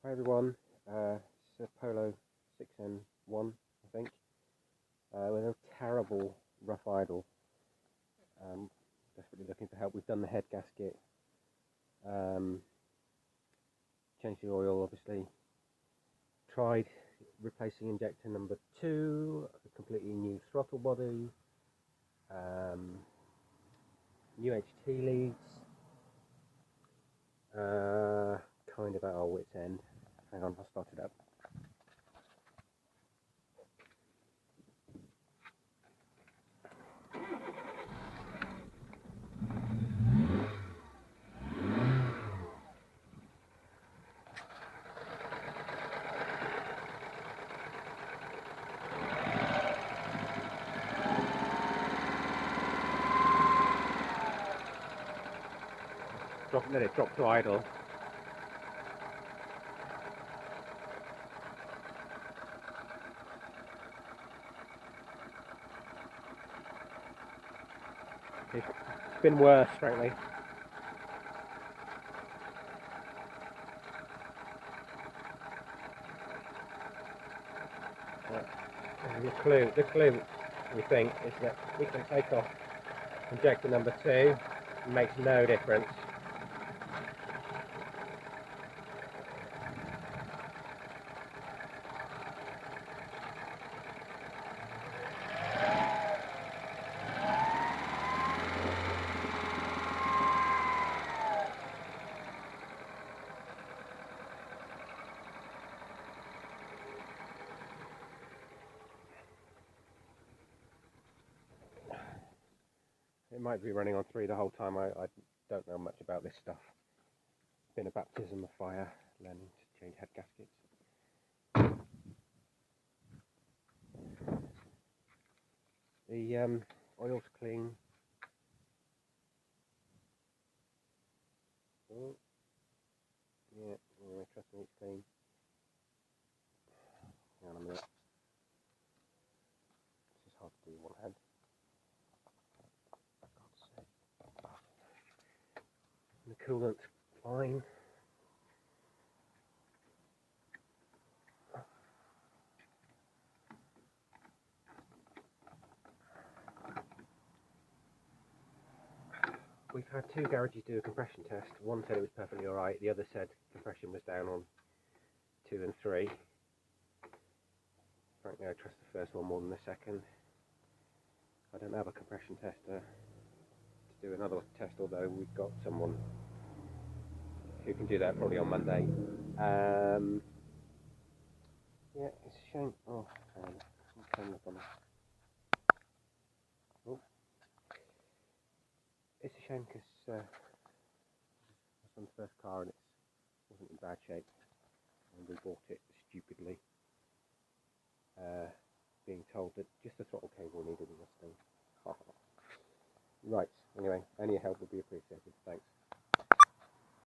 Hi everyone, it's a Polo 6N1 I think, with a terrible rough idle. Desperately looking for help. We've done the head gasket, changed the oil obviously, tried replacing injector number 2, a completely new throttle body, new HT leads, kind of at our wit's end. Hang on, I'll start it up. Let it drop to idle. It's been worse, frankly. The clue we think is that we can take off injector number 2. It makes no difference. It might be running on 3 the whole time. I don't know much about this stuff. It's been a baptism of fire learning to change head gaskets. The oil's clean. Oh, yeah, anyway, trust me, it's clean. Hang on a minute. This is hard to do with one hand. The coolant's fine. We've had 2 garages do a compression test. One said it was perfectly alright, the other said compression was down on 2 and 3. Frankly, I trust the first one more than the second. I don't have a compression tester to do another test, although we've got someone who can do that probably on Monday. Yeah, it's a shame. Oh, it's a shame because my son's first car and it wasn't in bad shape, and we bought it stupidly, being told that just the throttle cable needed adjusting. Right, anyway, any help would be appreciated. Thanks.